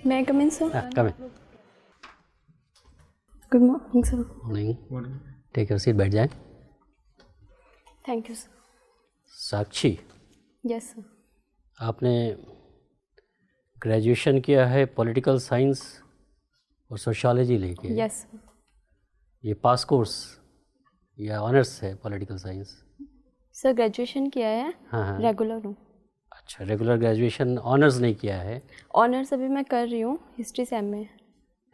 May I come in, sir? Come in. Good morning, sir. Morning. Take your seat, बैठ जाएं. Thank you, sir. Sakshi, Yes, sir. आपने graduation किया है political science और sociology लेके. Yes, sir. ये पास course या ऑनर्स है पॉलिटिकल साइंस? सर ग्रेजुएशन किया है. हाँ. रेगुलर हूँ. अच्छा, रेगुलर ग्रेजुएशन, ऑनर्स नहीं किया है? ऑनर्स अभी मैं कर रही हूँ, हिस्ट्री से एमए.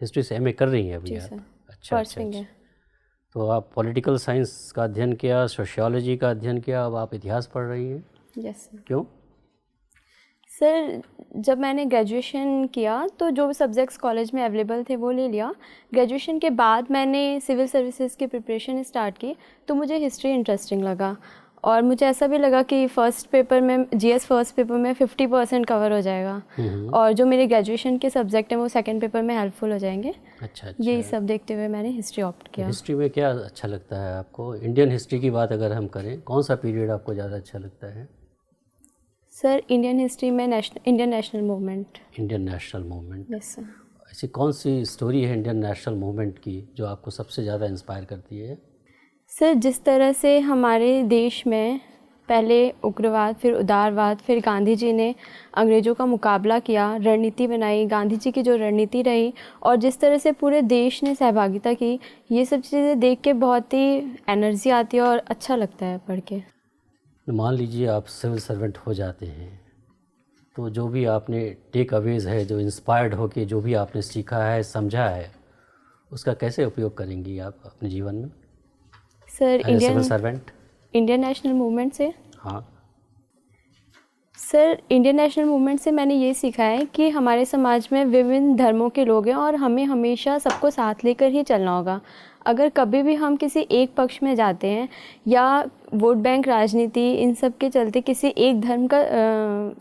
हिस्ट्री से एमए कर रही हैं अभी जी आप? सर. अच्छा. फर्स्ट विंग है. तो आप पॉलिटिकल साइंस का अध्ययन किया, सोशियोलॉजी का अध्ययन किया, अब आप इतिहास पढ़ रही हैं. Yes sir. क्यों? सर जब मैंने ग्रेजुएशन किया तो जो सब्जेक्ट्स कॉलेज में अवेलेबल थे वो ले लिया. ग्रेजुएशन के बाद मैंने सिविल सर्विसेज की प्रिपरेशन स्टार्ट की तो मुझे हिस्ट्री इंटरेस्टिंग लगा और मुझे ऐसा भी लगा कि फर्स्ट पेपर में जीएस फर्स्ट पेपर में 50% कवर हो जाएगा और जो मेरे ग्रेजुएशन के सब्जेक्ट हैं वो सेकंड पेपर में हेल्पफुल हो जाएंगे. अच्छा. यही सब देखते हुए मैंने हिस्ट्री ऑप्ट किया. हिस्ट्री में क्या अच्छा लगता है आपको? इंडियन हिस्ट्री की बात अगर हम करें, कौन सा पीरियड आपको ज़्यादा अच्छा लगता है? सर इंडियन हिस्ट्री में Indian national movement. Indian national movement. Yes sir. ऐसी कौन सी स्टोरी है इंडियन नेशनल मूवमेंट की जो आपको सबसे ज़्यादा इंस्पायर करती है? सर जिस तरह से हमारे देश में पहले उग्रवाद, फिर उदारवाद, फिर गांधी जी ने अंग्रेज़ों का मुकाबला किया, रणनीति बनाई, गांधी जी की जो रणनीति रही और जिस तरह से पूरे देश ने सहभागिता की, ये सब चीज़ें देख के बहुत ही एनर्जी आती है और अच्छा लगता है पढ़ के. मान लीजिए आप सिविल सर्वेंट हो जाते हैं तो जो भी आपने टेक अवेज है, जो इंस्पायर्ड हो के जो भी आपने सीखा है, समझा है, उसका कैसे उपयोग करेंगी आप अपने जीवन में? Sir civil servant Indian national movement से. हाँ. सर इंडियन नेशनल मूवमेंट से मैंने ये सीखा है कि हमारे समाज में विभिन्न धर्मों के लोग हैं और हमें हमेशा सबको साथ लेकर ही चलना होगा. अगर कभी भी हम किसी एक पक्ष में जाते हैं या वोट बैंक राजनीति इन सब के चलते किसी एक धर्म का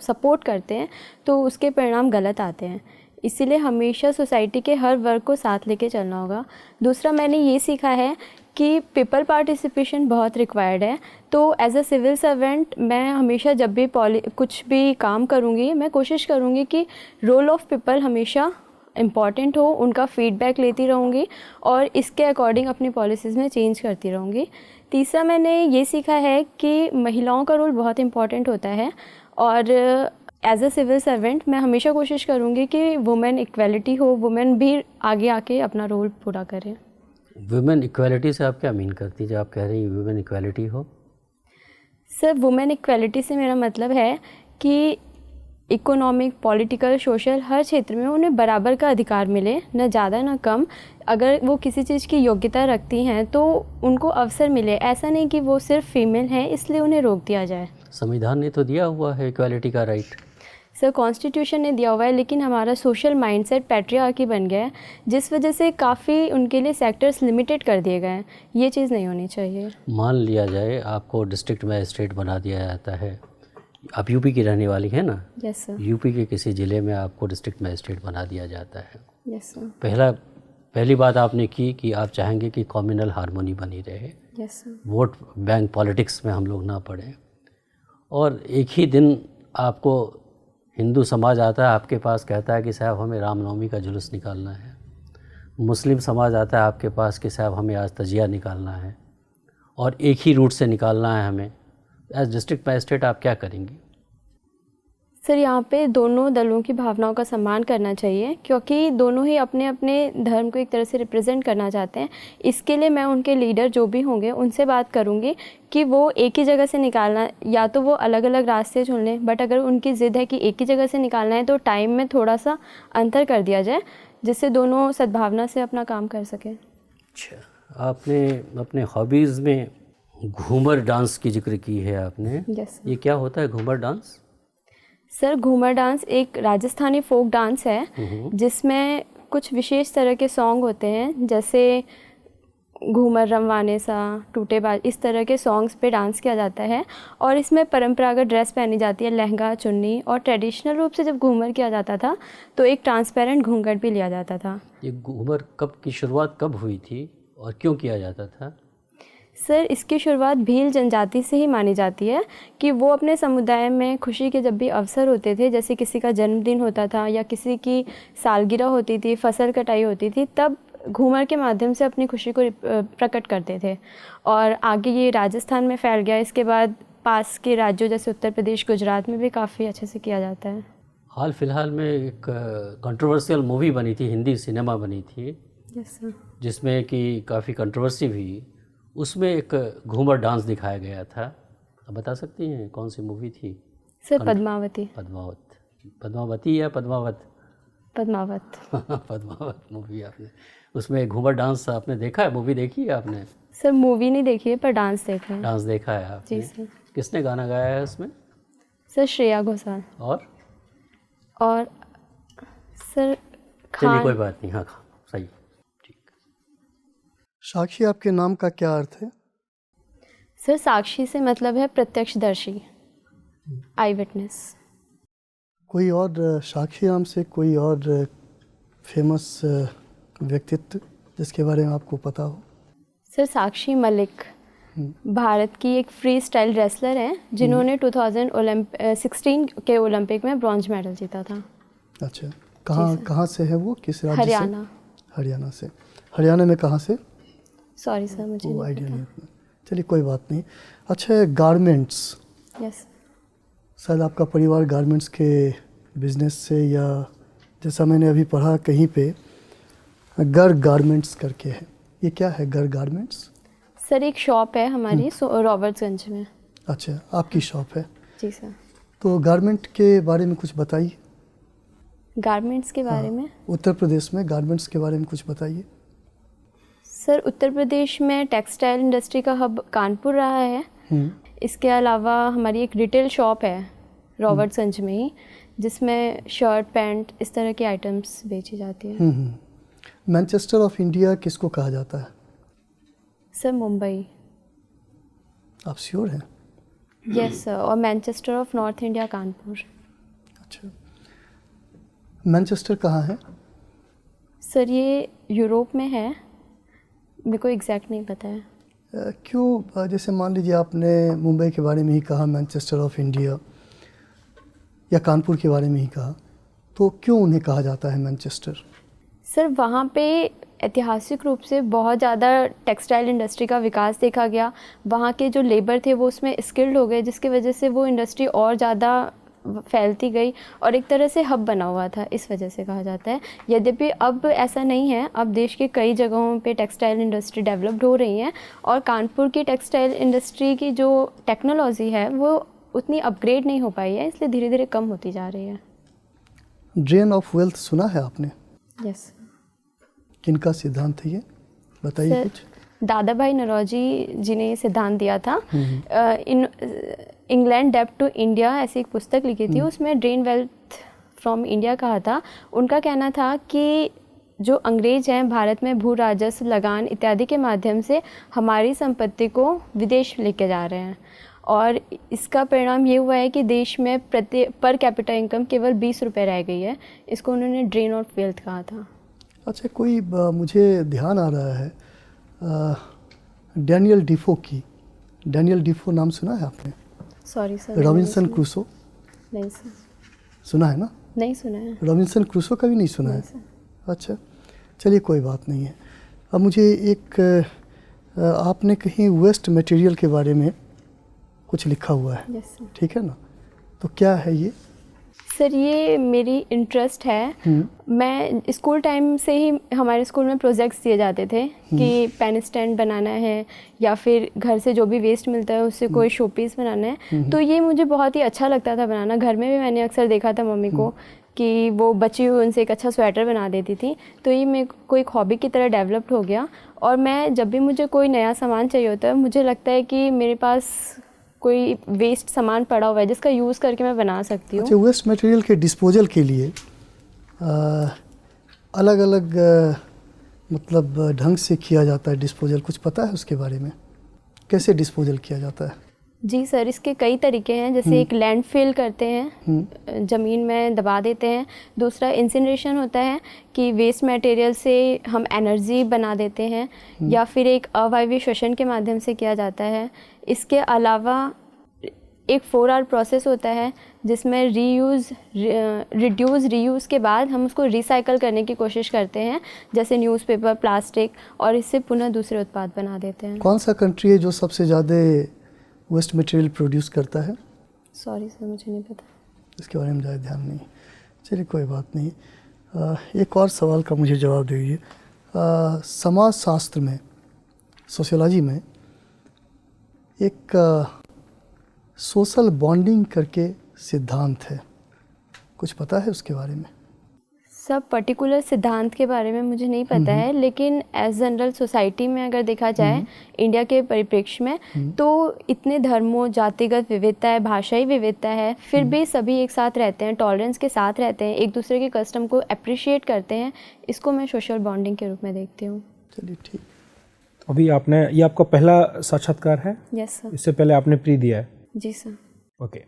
सपोर्ट करते हैं तो उसके परिणाम गलत आते हैं. इसीलिए हमेशा सोसाइटी के हर वर्ग को साथ लेके चलना होगा. दूसरा मैंने ये सीखा है कि पीपल पार्टिसिपेशन बहुत रिक्वायर्ड है. तो एज अ सिविल सर्वेंट मैं हमेशा जब भी कुछ भी काम करूँगी मैं कोशिश करूँगी कि रोल ऑफ पीपल हमेशा इम्पॉर्टेंट हो, उनका फीडबैक लेती रहूँगी और इसके अकॉर्डिंग अपनी पॉलिसीज़ में चेंज करती रहूँगी. तीसरा मैंने ये सीखा है कि महिलाओं का रोल बहुत इम्पॉर्टेंट होता है और एज अ सिविल सर्वेंट मैं हमेशा कोशिश करूँगी कि वुमेन इक्वलिटी हो, वुमेन भी आगे आके अपना रोल पूरा करें. वुमेन इक्वलिटी से आप क्या मीन करती हैं जब आप कह रही हैं वुमेन इक्वलिटी हो? सर वुमेन इक्वलिटी से मेरा मतलब है कि इकोनॉमिक, पॉलिटिकल, सोशल हर क्षेत्र में उन्हें बराबर का अधिकार मिले, न ज़्यादा न कम. अगर वो किसी चीज़ की योग्यता रखती हैं तो उनको अवसर मिले. ऐसा नहीं कि वो सिर्फ फीमेल हैं इसलिए उन्हें रोक दिया जाए. संविधान ने तो दिया हुआ है इक्वलिटी का राइट. सर कॉन्स्टिट्यूशन ने दिया हुआ है लेकिन हमारा सोशल माइंडसेट पैट्रियार्की बन गया है जिस वजह से काफ़ी उनके लिए सेक्टर्स लिमिटेड कर दिए गए हैं. ये चीज़ नहीं होनी चाहिए. मान लिया जाए आपको डिस्ट्रिक्ट मैजिस्ट्रेट बना दिया जाता है. आप यूपी की रहने वाली हैं ना? Yes sir. यूपी के किसी ज़िले में आपको डिस्ट्रिक्ट मैजिस्ट्रेट बना दिया जाता है. Yes sir. पहली बात आपने की कि आप चाहेंगे कि कम्युनल हार्मोनी बनी रहे. Yes sir. Vote bank politics में हम लोग ना पड़े. और एक ही दिन आपको हिंदू समाज आता है आपके पास, कहता है कि साहब हमें रामनवमी का जुलूस निकालना है. मुस्लिम समाज आता है आपके पास कि साहब हमें आज तजिया निकालना है और एक ही रूट से निकालना है हमें. एज डिस्ट्रिक्ट मैजिस्ट्रेट आप क्या करेंगी? सर यहाँ पे दोनों दलों की भावनाओं का सम्मान करना चाहिए क्योंकि दोनों ही अपने अपने धर्म को एक तरह से रिप्रेजेंट करना चाहते हैं. इसके लिए मैं उनके लीडर जो भी होंगे उनसे बात करूँगी कि वो एक ही जगह से निकालना, या तो वो अलग अलग रास्ते चुन लें, बट अगर उनकी ज़िद है कि एक ही जगह से निकालना है तो टाइम में थोड़ा सा अंतर कर दिया जाए जिससे दोनों सद्भावना से अपना काम कर सकें. अच्छा, आपने अपने हॉबीज़ में घूमर डांस की जिक्र की है आपने. यस. ये क्या होता है Ghoomar dance? Sir Ghoomar dance एक राजस्थानी फोक डांस है जिसमें कुछ विशेष तरह के सॉन्ग होते हैं जैसे घूमर रमवाने सा, टूटे बाज, इस तरह के सॉन्ग्स पे डांस किया जाता है और इसमें परंपरागत ड्रेस पहनी जाती है, लहंगा, चुन्नी. और ट्रेडिशनल रूप से जब घूमर किया जाता था तो एक ट्रांसपेरेंट घूंघट भी लिया जाता था. ये घूमर की शुरुआत कब हुई थी और क्यों किया जाता था? सर इसकी शुरुआत भील जनजाति से ही मानी जाती है कि वो अपने समुदाय में खुशी के जब भी अवसर होते थे, जैसे किसी का जन्मदिन होता था या किसी की सालगिरह होती थी, फसल कटाई होती थी, तब घूमर के माध्यम से अपनी खुशी को प्रकट करते थे। और आगे ये राजस्थान में फैल गया। इसके बाद पास के राज्यों जैसे उत्तर प्रदेश, गुजरात में भी काफ़ी अच्छे से किया जाता है। हाल फिलहाल में एक कंट्रोवर्शियल मूवी बनी थी, हिंदी सिनेमा बनी थी, यस सर। जिसमें कि काफ़ी कंट्रोवर्सी हुई। उसमें एक घूमर डांस दिखाया गया था। आप बता सकती हैं कौन सी मूवी थी? सर पद्मावती। पद्मावती या पद्मावत? पद्मावत। पद्मावत मूवी आपने, उसमें घूमर डांस आपने देखा है? मूवी देखी है आपने? सर मूवी नहीं देखी है पर डांस देखा है। डांस देखा है आपने? जी सर। किसने गाना गाया है उसमें? सर श्रेया घोषाल। और सर चलिए कोई बात नहीं, हाँ सही, ठीक। साक्षी आपके नाम का क्या अर्थ है? सर साक्षी से मतलब है प्रत्यक्षदर्शी, आई विटनेस। कोई और साक्षी नाम से कोई और फेमस व्यक्तित्व जिसके बारे में आपको पता हो? सर साक्षी मलिक भारत की एक फ्री स्टाइल रेसलर हैं जिन्होंने 2016 के ओलंपिक में ब्रॉन्ज मेडल जीता था। अच्छा, कहाँ से है वो, किस राज्य से? हरियाणा। हरियाणा से। हरियाणा में कहाँ से? सॉरी सर मुझे वो आइडिया नहीं है। चलिए कोई बात नहीं। अच्छा, गारमेंट्स, यस, शायद आपका परिवार गारमेंट्स के बिजनेस से, या जैसा मैंने अभी पढ़ा कहीं पे गर गारमेंट्स करके है, ये क्या है गर गारमेंट्स? सर एक शॉप है हमारी रॉबर्ट्सगंज में। अच्छा, आपकी शॉप है? जी सर। तो गारमेंट के बारे में कुछ बताइए। गारमेंट्स के बारे में? उत्तर प्रदेश में गारमेंट्स के बारे में कुछ बताइए। सर उत्तर प्रदेश में टेक्सटाइल इंडस्ट्री का हब कानपुर रहा है। इसके अलावा हमारी एक रिटेल शॉप है रॉबर्ट्सगंज में ही, जिसमें शर्ट, पैंट, इस तरह की आइटम्स बेची जाती है। मैनचेस्टर ऑफ इंडिया किसको कहा जाता है? सर मुंबई। आप श्योर हैं? Yes sir. और Manchester of north India Kanpur. अच्छा, मैनचेस्टर कहाँ है? सर ये यूरोप में है, मेरे को एग्जैक्ट नहीं पता है। क्यों, जैसे मान लीजिए आपने मुंबई के बारे में ही कहा, मैनचेस्टर ऑफ इंडिया, या कानपुर के बारे में ही कहा, तो क्यों उन्हें कहा जाता है मैनचेस्टर? सर वहाँ पे ऐतिहासिक रूप से बहुत ज़्यादा टेक्सटाइल इंडस्ट्री का विकास देखा गया। वहाँ के जो लेबर थे वो उसमें स्किल्ड हो गए, जिसकी वजह से वो इंडस्ट्री और ज़्यादा फैलती गई और एक तरह से हब बना हुआ था, इस वजह से कहा जाता है। यद्यपि अब ऐसा नहीं है, अब देश के कई जगहों पे टेक्सटाइल इंडस्ट्री डेवलप्ड हो रही है और कानपुर की टेक्सटाइल इंडस्ट्री की जो टेक्नोलॉजी है वो उतनी अपग्रेड नहीं हो पाई है, इसलिए धीरे धीरे कम होती जा रही है। ड्रेन ऑफ वेल्थ सुना है आपने? यस। किनका सिद्धांत है ये, बताइए कुछ। दादा भाई नौरोजी जी ने ये सिद्धांत दिया था। इंग्लैंड डेब्ट टू इंडिया ऐसी एक पुस्तक लिखी थी, उसमें ड्रेन वेल्थ फ्रॉम इंडिया कहा था। उनका कहना था कि जो अंग्रेज हैं भारत में भू राजस्व, लगान इत्यादि के माध्यम से हमारी संपत्ति को विदेश लेके जा रहे हैं और इसका परिणाम ये हुआ है कि देश में पर कैपिटा इनकम केवल 20 रुपये रह गई है। इसको उन्होंने ड्रेन ऑफ वेल्थ कहा था। अच्छा, कोई मुझे ध्यान आ रहा है डैनियल डिफो की। डैनियल डिफो नाम सुना है आपने? Sorry sir. Robinson Crusoe? नहीं सर। सुना है ना? नहीं सुना है। रॉबिन्सन क्रूसो का भी नहीं सुना है? अच्छा, चलिए कोई बात नहीं है। अब मुझे एक आपने कहीं वेस्ट मटेरियल के बारे में कुछ लिखा हुआ है। Yes sir. ठीक है ना, तो क्या है ये? सर ये मेरी इंटरेस्ट है। मैं स्कूल टाइम से ही हमारे स्कूल में प्रोजेक्ट्स दिए जाते थे कि पेन स्टैंड बनाना है या फिर घर से जो भी वेस्ट मिलता है उससे कोई शो पीस बनाना है। तो ये मुझे बहुत ही अच्छा लगता था बनाना। घर में भी मैंने अक्सर देखा था मम्मी को कि वो बची हुई उनसे एक अच्छा स्वेटर बना देती थी। तो ये मेरे को एक हॉबी की तरह डेवलप्ड हो गया और मैं जब भी मुझे कोई नया सामान चाहिए होता है, मुझे लगता है कि मेरे पास कोई वेस्ट सामान पड़ा हुआ है जिसका यूज़ करके मैं बना सकती हूँ। अच्छा, वेस्ट मटेरियल के डिस्पोजल के लिए अलग अलग मतलब ढंग से किया जाता है डिस्पोजल, कुछ पता है उसके बारे में? कैसे डिस्पोजल किया जाता है? जी सर, इसके कई तरीके हैं। जैसे एक लैंडफिल करते हैं, ज़मीन में दबा देते हैं। दूसरा इंसिनरेशन होता है कि वेस्ट मटेरियल से हम एनर्जी बना देते हैं, या फिर एक अवायवीय श्वसन के माध्यम से किया जाता है। इसके अलावा एक 4R प्रोसेस होता है जिसमें रिड्यूस रीयूज़ के बाद हम उसको रिसाइकल करने की कोशिश करते हैं, जैसे न्यूज़पेपर, प्लास्टिक, और इससे पुनः दूसरे उत्पाद बना देते हैं। कौन सा कंट्री है जो सबसे ज़्यादा वेस्ट मटेरियल प्रोड्यूस करता है? सॉरी सर, मुझे नहीं पता, इसके बारे में ज़्यादा ध्यान नहीं। चलिए कोई बात नहीं। एक और सवाल का मुझे जवाब दीजिए। समाज शास्त्र में, सोशियोलॉजी में एक सोशल बॉन्डिंग करके सिद्धांत है, कुछ पता है उसके बारे में? सब पर्टिकुलर सिद्धांत के बारे में मुझे नहीं पता है, लेकिन एज जनरल सोसाइटी में अगर देखा जाए इंडिया के परिप्रेक्ष्य में, तो इतने धर्मों, जातिगत विविधता है, भाषाई विविधता है, फिर भी सभी एक साथ रहते हैं, टॉलरेंस के साथ रहते हैं, एक दूसरे के कस्टम को अप्रिशिएट करते हैं। इसको मैं सोशल बॉन्डिंग के रूप में देखती हूँ। चलिए ठीक। अभी आपने, ये आपका पहला साक्षात्कार है? Yes sir. इससे पहले आपने प्री दिया है? जी सर। ओके।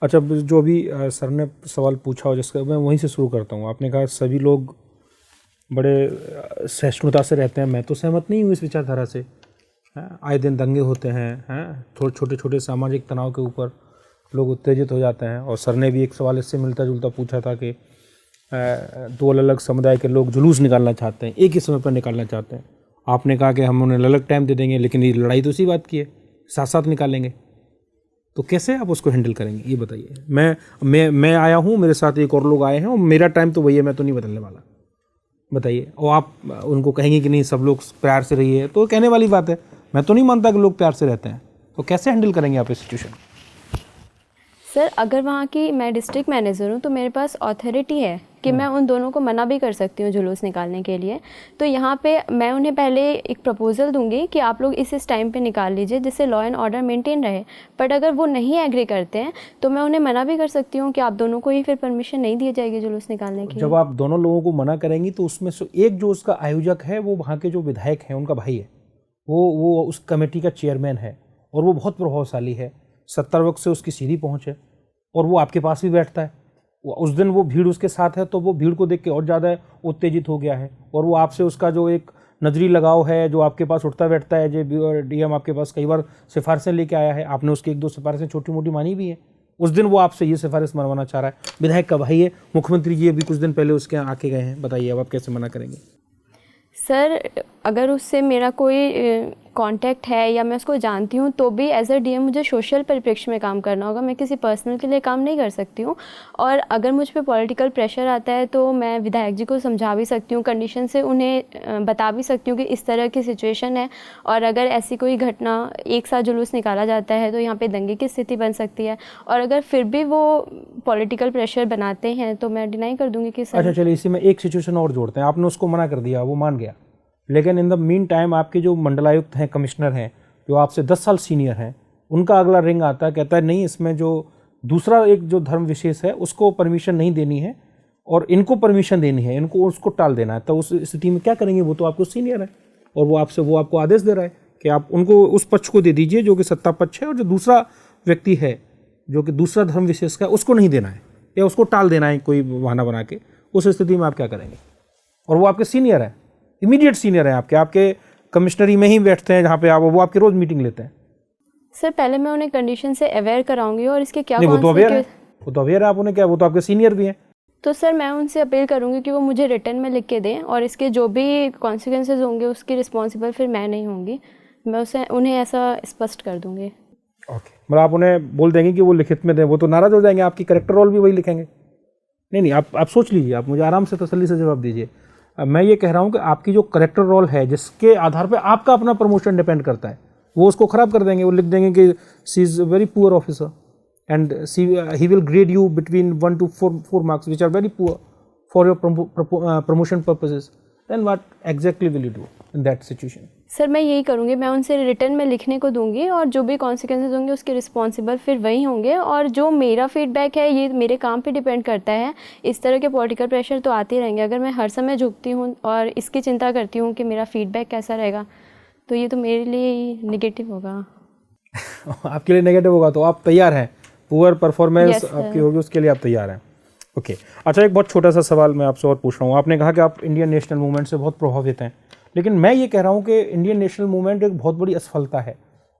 अच्छा, जो भी सर ने सवाल पूछा हो, जिसका मैं वहीं से शुरू करता हूँ। आपने कहा सभी लोग बड़े सहिष्णुता से रहते हैं। मैं तो सहमत नहीं हूँ इस विचारधारा से। आए दिन दंगे होते हैं, थोड़े छोटे छोटे सामाजिक तनाव के ऊपर लोग उत्तेजित हो जाते हैं। और सर ने भी एक सवाल इससे मिलता जुलता पूछा था कि दो अलग अलग समुदाय के लोग जुलूस निकालना चाहते हैं, एक ही समय पर निकालना चाहते हैं। आपने कहा कि हम उन्हें अलग टाइम दे देंगे, लेकिन ये लड़ाई तो उसी बात की है, साथ साथ निकालेंगे। तो कैसे आप उसको हैंडल करेंगे, ये बताइए। मैं आया हूँ, मेरे साथ एक और लोग आए हैं, और मेरा टाइम तो वही है, मैं तो नहीं बदलने वाला। बताइए। और आप उनको कहेंगे कि नहीं सब लोग प्यार से रहिए, तो कहने वाली बात है। मैं तो नहीं मानता कि लोग प्यार से रहते हैं। तो कैसे हैंडल करेंगे आप इस सिचुएशन? सर, अगर वहाँ की मैं डिस्ट्रिक्ट मैनेजर हूँ तो मेरे पास अथॉरिटी है कि मैं उन दोनों को मना भी कर सकती हूँ जुलूस निकालने के लिए। तो यहाँ पे मैं उन्हें पहले एक प्रपोजल दूंगी कि आप लोग इस टाइम पे निकाल लीजिए, जिससे लॉ एंड ऑर्डर मेंटेन रहे। बट अगर वो नहीं एग्री करते हैं तो मैं उन्हें मना भी कर सकती हूँ कि आप दोनों को ही फिर परमिशन नहीं दी जाएगी जुलूस निकालने की। जब आप दोनों लोगों को मना करेंगी तो उसमें से एक जो उसका आयोजक है, वो वहाँ के जो विधायक हैं उनका भाई है, वो उस कमेटी का चेयरमैन है, और वो बहुत प्रभावशाली है। 70 वर्ष से उसकी सीधी पहुँच है, और वो आपके पास भी बैठता है। उस दिन वो भीड़ उसके साथ है, तो वो भीड़ को देख के और ज़्यादा उत्तेजित हो गया है, और वो आपसे उसका जो एक नजरी लगाव है, जो आपके पास उठता बैठता है। जो डीएम आपके पास कई बार सिफारिशें लेके आया है, आपने उसकी 1-2 सिफारिशें छोटी मोटी मानी भी है। उस दिन वो आपसे ये सिफारिश मनवाना चाह रहा है। विधायक का भाई है, मुख्यमंत्री जी अभी कुछ दिन पहले उसके यहाँ आके गए हैं। बताइए अब आप कैसे मना करेंगे? सर, अगर उससे मेरा कोई कांटेक्ट है या मैं उसको जानती हूँ, तो भी एज अ डीएम मुझे सोशल परिप्रेक्ष्य में काम करना होगा। मैं किसी पर्सनल के लिए काम नहीं कर सकती हूँ। और अगर मुझ पे पॉलिटिकल प्रेशर आता है तो मैं विधायक जी को समझा भी सकती हूँ, कंडीशन से उन्हें बता भी सकती हूँ कि इस तरह की सिचुएशन है, और अगर ऐसी कोई घटना, एक साथ जुलूस निकाला जाता है तो यहाँ पे दंगे की स्थिति बन सकती है। और अगर फिर भी वो पॉलिटिकल प्रेशर बनाते हैं तो मैं डिनाई कर दूँगी कि सर। अच्छा, चलिए इसी में एक सिचुएशन और जोड़ते हैं। आपने उसको मना कर दिया, वो मान गया, लेकिन इन द मीन टाइम आपके जो मंडलायुक्त हैं, कमिश्नर हैं, जो आपसे 10 साल सीनियर हैं, उनका अगला रिंग आता है, कहता है नहीं, इसमें जो दूसरा एक जो धर्म विशेष है उसको परमिशन नहीं देनी है और इनको परमिशन देनी है, इनको उसको टाल देना है। तो उस स्थिति में क्या करेंगे? वो तो आपको सीनियर है, और वो आपको आदेश दे रहा है कि आप उनको उस पक्ष को दे दीजिए जो कि सत्ता पक्ष है, और जो दूसरा व्यक्ति है जो कि दूसरा धर्म विशेष का, उसको नहीं देना है या उसको टाल देना है कोई बहाना बना के। उस स्थिति में आप क्या करेंगे? और वो आपके सीनियर है, इमीडिएट सीनियर है आपके कमिश्नरी में ही बैठते हैं जहाँ पे वो आपकी रोज मीटिंग लेते हैं। सर, पहले मैं उन्हें कंडीशन से अवेयर कराऊंगी, और इसके क्या वो तो अवेयर है, आप उन्हें क्या, वो तो आपके सीनियर भी हैं। तो सर मैं उनसे अपील करूंगी कि वो मुझे रिटर्न में लिख के दें, और इसके जो भी कॉन्सिक्वेंसेज होंगे उसकी रिस्पॉन्सिबल फिर मैं नहीं होंगी। मैं उन्हें ऐसा स्पष्ट कर दूंगी। ओके, मतलब आप उन्हें बोल देंगे कि वो लिखित में दें। वो तो नाराज हो जाएंगे, आपकी करेक्टर रोल भी वही लिखेंगे। नहीं, आप सोच लीजिए, आप मुझे आराम से तसल्ली से जवाब दीजिए। मैं ये कह रहा हूँ कि आपकी जो करेक्टर रोल है, जिसके आधार पे आपका अपना प्रमोशन डिपेंड करता है, वो उसको खराब कर देंगे। वो लिख देंगे कि C is a very poor officer and he will grade you between 1 to 4 marks which are very poor for your promotion purposes. Then what exactly will you do in that situation? Sir मैं यही करूँगी, मैं उनसे return में लिखने को दूंगी, और जो भी कॉन्सिक्वेंसेज होंगे उसके रिस्पॉन्सिबल फिर वही होंगे। और जो मेरा फीडबैक है ये मेरे काम पे डिपेंड करता है। इस तरह के पॉलिटिकल प्रेशर तो आते रहेंगे। अगर मैं हर समय झुकती हूँ और इसकी चिंता करती हूँ कि मेरा फीडबैक कैसा रहेगा, तो ये तो मेरे लिए ही निगेटिव होगा। आपके लिए नेगेटिव होगा तो आप तैयार हैं, पुअर परफॉर्मेंस Yes, sir. आपकी होगी उसके लिए आप तैयार हैं। ओके अच्छा, एक बहुत छोटा सा सवाल मैं आपसे और पूछ रहा हूँ। आपने कहा कि आप इंडियन नेशनल मूवमेंट से बहुत प्रभावित हैं, लेकिन मैं ये कह रहा हूँ कि इंडियन नेशनल मूवमेंट एक बहुत बड़ी असफलता है।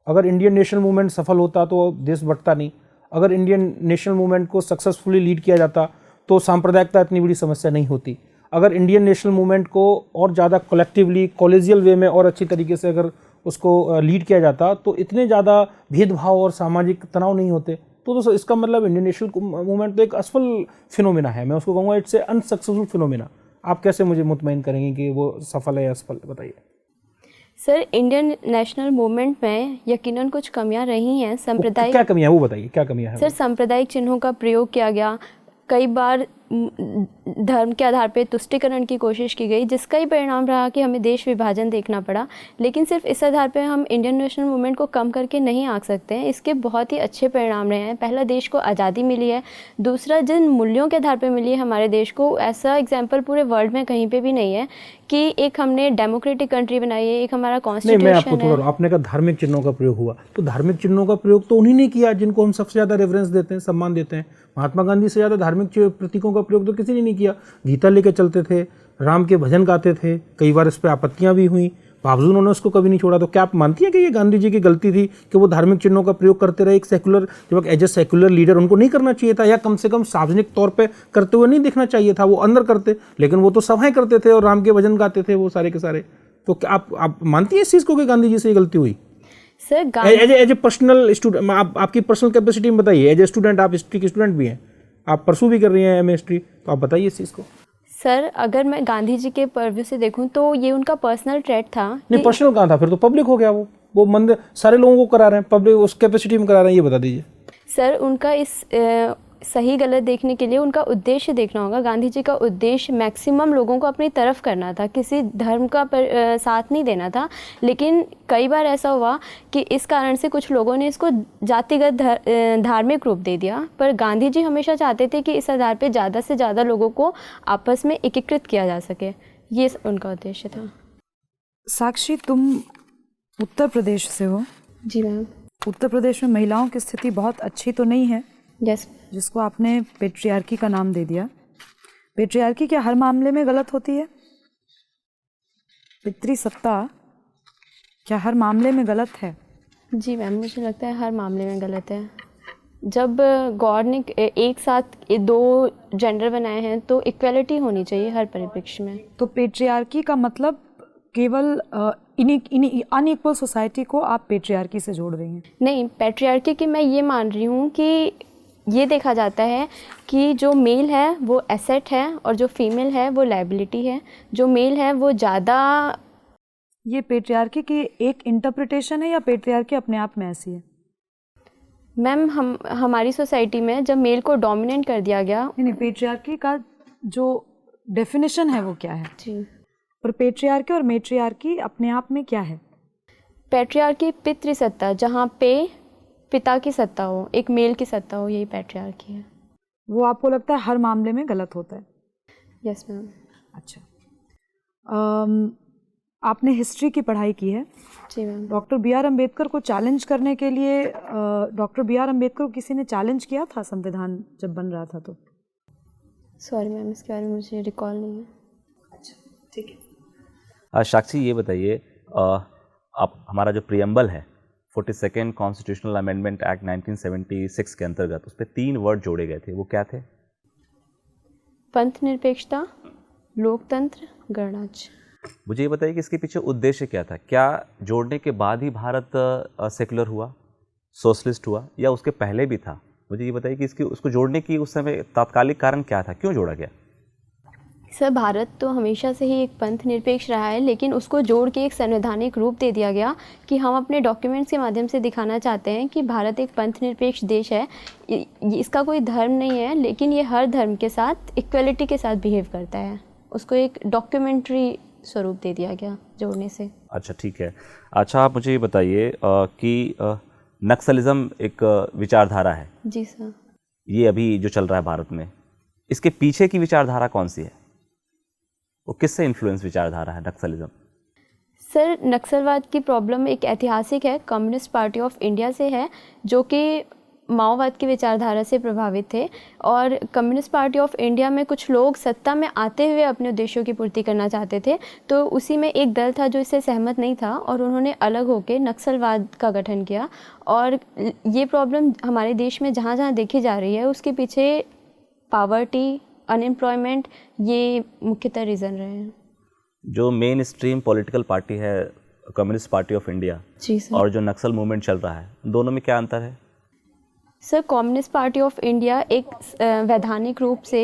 अगर इंडियन नेशनल मूवमेंट सफल होता तो देश बढ़ता नहीं। अगर इंडियन नेशनल मूवमेंट को सक्सेसफुली लीड किया जाता तो सांप्रदायिकता इतनी बड़ी समस्या नहीं होती। अगर इंडियन नेशनल मूवमेंट को और ज़्यादा कलेक्टिवली कॉलेजियल वे में और अच्छी तरीके से अगर उसको लीड किया जाता तो इतने ज़्यादा भेदभाव और सामाजिक तनाव नहीं होते। तो इसका मतलब इंडियन नेशनल मूवमेंट तो एक असफल फिनोमिना है, मैं उसको कहूँगा इट्स ए अनसक्सेसफुल फिनोमिना। आप कैसे मुझे मुतमईन करेंगे कि वो सफल है या असफल, बताइए। सर, इंडियन नेशनल मूवमेंट में यकीनन कुछ कमियां रही हैं। सांप्रदायिक, क्या कमियां है वो बताइए, क्या कमियां हैं? सर सांप्रदायिक चिन्हों का प्रयोग किया गया, कई बार धर्म के आधार पर तुष्टीकरण की कोशिश की गई, जिसका ही परिणाम रहा कि हमें देश विभाजन देखना पड़ा। लेकिन सिर्फ इस आधार पर हम इंडियन नेशनल मूवमेंट को कम करके नहीं आंक सकते हैं। इसके बहुत ही अच्छे परिणाम रहे हैं। पहला, देश को आज़ादी मिली है। दूसरा, जिन मूल्यों के आधार पर मिली है हमारे देश को, ऐसा एग्जाम्पल पूरे वर्ल्ड में कहीं पर भी नहीं है कि एक हमने डेमोक्रेटिक कंट्री बनाई है, एक हमारा नहीं, मैं आपको कॉन्स्टिट्यूशन है। आपने कहा धार्मिक चिन्हों का प्रयोग हुआ, तो धार्मिक चिन्हों का प्रयोग तो उन्हीं ने किया जिनको हम सबसे ज़्यादा रेफरेंस देते हैं, सम्मान देते हैं। महात्मा गांधी से ज़्यादा धार्मिक प्रतीकों का प्रयोग तो किसी ने नहीं किया। गीता लेके चलते थे, राम के भजन गाते थे, कई बार इस पर आपत्तियां भी हुई, बावजूद उन्होंने उसको कभी नहीं छोड़ा। तो क्या आप मानती हैं कि ये गांधी जी की गलती थी कि वो धार्मिक चिन्हों का प्रयोग करते रहे? एक सेकुलर, जब एज ए सेकुलर लीडर उनको नहीं करना चाहिए था, या कम से कम सार्वजनिक तौर पे करते हुए नहीं देखना चाहिए था? वो अंदर करते, लेकिन वो तो सभाएं करते थे और राम के भजन गाते थे वो सारे के सारे। तो क्या आप मानती हैं इस चीज़ को कि गांधी जी से ये गलती हुई? Sir, as a personal student, आपकी पर्सनल कैपेसिटी में बताइए। एज ए स्टूडेंट, आप हिस्ट्री की स्टूडेंट भी हैं, आप परसू भी कर रही हैं एम हिस्ट्री, तो आप बताइए इस चीज़ को। सर, अगर मैं गांधी जी के पर्व्यू से देखूं तो ये उनका पर्सनल ट्रेट था। नहीं, पर्सनल कहाँ था? फिर तो पब्लिक हो गया। वो मंदिर सारे लोगों को करा रहे हैं, पब्लिक उस कैपेसिटी में करा रहे हैं, ये बता दीजिए। सर, उनका इस सही गलत देखने के लिए उनका उद्देश्य देखना होगा। गांधी जी का उद्देश्य मैक्सिमम लोगों को अपनी तरफ करना था, किसी धर्म का साथ नहीं देना था। लेकिन कई बार ऐसा हुआ कि इस कारण से कुछ लोगों ने इसको जातिगत धार्मिक रूप दे दिया। पर गांधी जी हमेशा चाहते थे कि इस आधार पर ज़्यादा से ज़्यादा लोगों को आपस में एकीकृत किया जा सके, ये उनका उद्देश्य था। साक्षी, तुम उत्तर प्रदेश से हो। जी मैम। उत्तर प्रदेश में महिलाओं की स्थिति बहुत अच्छी तो नहीं है, यस। जिसको आपने पेट्रियार्की का नाम दे दिया। पेट्रियार्की क्या हर मामले में गलत होती है? पितृसत्ता क्या हर मामले में गलत है? जी मैम, मुझे लगता है हर मामले में गलत है। जब गॉड ने एक साथ दो जेंडर बनाए हैं तो इक्वलिटी होनी चाहिए हर परिप्रेक्ष्य में। तो पेट्रियार्की का मतलब केवल अनइक्वल सोसाइटी को आप पेट्रियार्की से जोड़ रही हैं? नहीं, पेट्रियार्की की मैं ये मान रही हूँ कि ये देखा जाता है कि जो मेल है वो एसेट है और जो फीमेल है वो लायबिलिटी है। जो मेल है वो ज़्यादा। ये पेट्रियार्की की एक इंटरप्रिटेशन है या पेट्रियार्की अपने आप में ऐसी है? मैम, हमारी सोसाइटी में जब मेल को डोमिनेट कर दिया गया। नहीं, पेट्रियार्की का जो डेफिनेशन है वो क्या है? जी। और पेट्रियार्की और मेट्रियार्की अपने आप में क्या है? पेट्रियार्की पितृसत्ता, जहाँ पे पिता की सत्ता हो, एक मेल की सत्ता हो, यही पेट्रियार्की है। वो आपको लगता है हर मामले में गलत होता है? Yes ma'am. अच्छा, आपने हिस्ट्री की पढ़ाई की है। जी ma'am. Doctor B R Ambedkar को चैलेंज करने के लिए डॉक्टर बी आर अम्बेडकर को किसी ने चैलेंज किया था संविधान जब बन रहा था तो? सॉरी मैम, इसके बारे में मुझे रिकॉल नहीं है। अच्छा, ठीक है। साक्षी, ये बताइए, आप हमारा जो प्रियम्बल है 42nd कॉन्स्टिट्यूशनल अमेंडमेंट एक्ट 1976 के अंतर्गत उस पर 3 वर्ड जोड़े गए थे, वो क्या थे? पंथ निरपेक्षता, लोकतंत्र, गणराज्य। मुझे ये बताइए कि इसके पीछे उद्देश्य क्या था? क्या जोड़ने के बाद ही भारत सेकुलर हुआ, सोशलिस्ट हुआ, या उसके पहले भी था? मुझे ये बताइए कि उसको जोड़ने की उस समय तात्कालिक कारण क्या था, क्यों जोड़ा गया? सर, भारत तो हमेशा से ही एक पंथ निरपेक्ष रहा है, लेकिन उसको जोड़ के एक संवैधानिक रूप दे दिया गया कि हम अपने डॉक्यूमेंट्स के माध्यम से दिखाना चाहते हैं कि भारत एक पंथ निरपेक्ष देश है। इसका कोई धर्म नहीं है, लेकिन ये हर धर्म के साथ इक्वलिटी के साथ बिहेव करता है। उसको एक डॉक्यूमेंट्री स्वरूप दे दिया गया जोड़ने से। अच्छा, ठीक है। अच्छा, आप मुझे ये बताइए कि नक्सलिज्म एक विचारधारा है। जी सर। ये अभी जो चल रहा है भारत में, इसके पीछे की विचारधारा कौन सी है? वो किससे इन्फ्लुएंस विचारधारा है नक्सलिज्म? सर, नक्सलवाद की प्रॉब्लम एक ऐतिहासिक है, कम्युनिस्ट पार्टी ऑफ इंडिया से है, जो कि माओवाद की विचारधारा से प्रभावित थे। और कम्युनिस्ट पार्टी ऑफ इंडिया में कुछ लोग सत्ता में आते हुए अपने उद्देश्यों की पूर्ति करना चाहते थे, तो उसी में एक दल था जो इससे सहमत नहीं था और उन्होंने अलग होकर नक्सलवाद का गठन किया। और ये प्रॉब्लम हमारे देश में जहाँ जहाँ देखी जा रही है, उसके पीछे पावर्टी, अनएम्प्लॉयमेंट, ये मुख्यतः रीज़न रहे हैं। जो मेन स्ट्रीम पॉलिटिकल पार्टी है कम्युनिस्ट पार्टी ऑफ इंडिया जी सर। और जो नक्सल मूवमेंट चल रहा है, दोनों में क्या अंतर है? Sir, communist party of India एक वैधानिक रूप से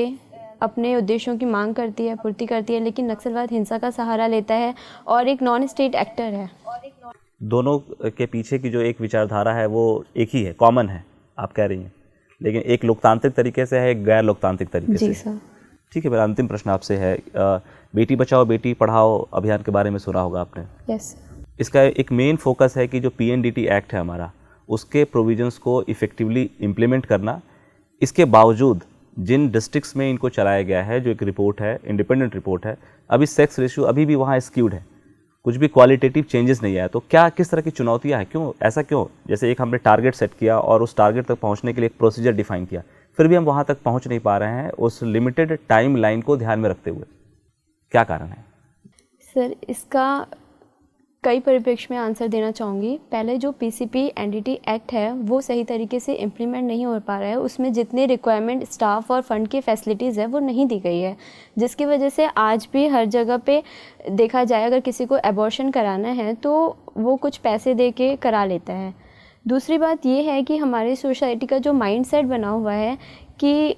अपने उद्देश्यों की मांग करती है, पूर्ति करती है, लेकिन नक्सलवाद हिंसा का सहारा लेता है और एक नॉन स्टेट एक्टर है। दोनों के पीछे की जो एक विचारधारा है वो एक ही है, कॉमन है, आप कह रही हैं, लेकिन एक लोकतांत्रिक तरीके से है, एक गैर लोकतांत्रिक तरीके से। जी सर। ठीक है, मेरा अंतिम प्रश्न आपसे है, बेटी बचाओ बेटी पढ़ाओ अभियान के बारे में सुना होगा आपने। यस। इसका एक मेन फोकस है कि जो PNDT एक्ट है हमारा, उसके प्रोविजंस को इफ़ेक्टिवली इम्प्लीमेंट करना। इसके बावजूद जिन डिस्ट्रिक्ट्स में इनको चलाया गया है, जो एक रिपोर्ट है, इंडिपेंडेंट रिपोर्ट है, अभी सेक्स रेशियो अभी भी वहाँ स्क्यूड है, कुछ भी क्वालिटेटिव चेंजेस नहीं आया। तो क्या किस तरह की चुनौतियाँ हैं, क्यों ऐसा क्यों? जैसे एक हमने टारगेट सेट किया और उस टारगेट तक पहुँचने के लिए एक प्रोसीजर डिफाइन किया, फिर भी हम वहाँ तक पहुँच नहीं पा रहे हैं उस लिमिटेड टाइम लाइन को ध्यान में रखते हुए, क्या कारण है? सर, इसका कई परिप्रेक्ष्य में आंसर देना चाहूँगी। पहले जो PCP NDT एक्ट है वो सही तरीके से इम्प्लीमेंट नहीं हो पा रहा है, उसमें जितने रिक्वायरमेंट स्टाफ और फंड की फैसिलिटीज़ है वो नहीं दी गई है, जिसकी वजह से आज भी हर जगह पे देखा जाए अगर किसी को एबॉर्शन कराना है तो वो कुछ पैसे दे के करा लेता है। दूसरी बात ये है कि हमारी सोसाइटी का जो माइंडसेट बना हुआ है कि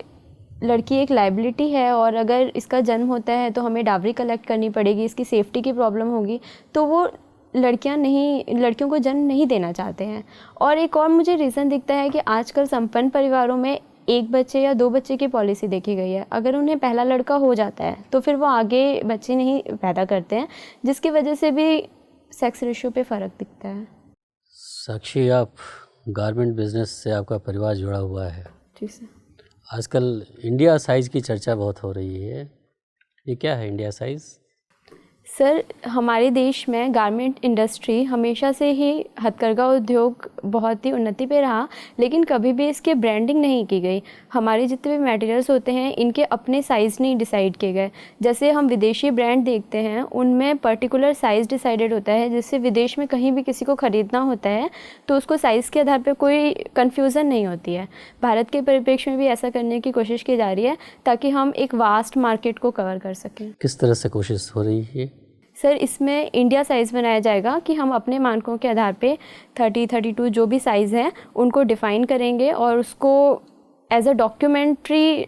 लड़की एक लाइबिलिटी है और अगर इसका जन्म होता है तो हमें डावरी कलेक्ट करनी पड़ेगी, इसकी सेफ्टी की प्रॉब्लम होगी, तो वो लड़कियों को जन्म नहीं देना चाहते हैं। और एक और मुझे रीज़न दिखता है कि आजकल संपन्न परिवारों में 1 बच्चे या 2 बच्चे की पॉलिसी देखी गई है। अगर उन्हें पहला लड़का हो जाता है तो फिर वो आगे बच्चे नहीं पैदा करते हैं, जिसकी वजह से भी सेक्स रेशियो पे फ़र्क दिखता है। साक्षी, आप गारमेंट बिजनेस से आपका परिवार जुड़ा हुआ है। जी सर। आजकल इंडिया साइज़ की चर्चा बहुत हो रही है, ये क्या है इंडिया साइज़? सर, हमारे देश में गारमेंट इंडस्ट्री हमेशा से ही हथकरघा उद्योग बहुत ही उन्नति पे रहा, लेकिन कभी भी इसकी ब्रांडिंग नहीं की गई। हमारे जितने भी मटेरियल्स होते हैं इनके अपने साइज़ नहीं डिसाइड किए गए। जैसे हम विदेशी ब्रांड देखते हैं उनमें पर्टिकुलर साइज़ डिसाइडेड होता है, जिससे विदेश में कहीं भी किसी को ख़रीदना होता है तो उसको साइज़ के आधार पर कोई कन्फ्यूज़न नहीं होती है। भारत के परिप्रेक्ष्य में भी ऐसा करने की कोशिश की जा रही है ताकि हम एक वास्ट मार्केट को कवर कर सकें। किस तरह से कोशिश हो रही है? सर, इसमें इंडिया साइज़ बनाया जाएगा कि हम अपने मानकों के आधार पे 30, 32 जो भी साइज़ हैं उनको डिफ़ाइन करेंगे और उसको एज अ डॉक्यूमेंट्री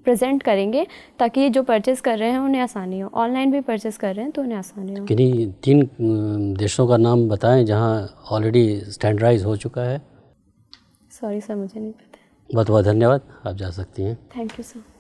प्रेजेंट करेंगे ताकि जो परचेज़ कर रहे हैं उन्हें आसानी हो। ऑनलाइन भी परचेज़ कर रहे हैं तो उन्हें आसानी हो। किन्हीं 3 देशों का नाम बताएं जहां ऑलरेडी स्टैंडर्डाइज हो चुका है। सॉरी सर, मुझे नहीं पता। बहुत बहुत धन्यवाद, आप जा सकती हैं। Thank you sir.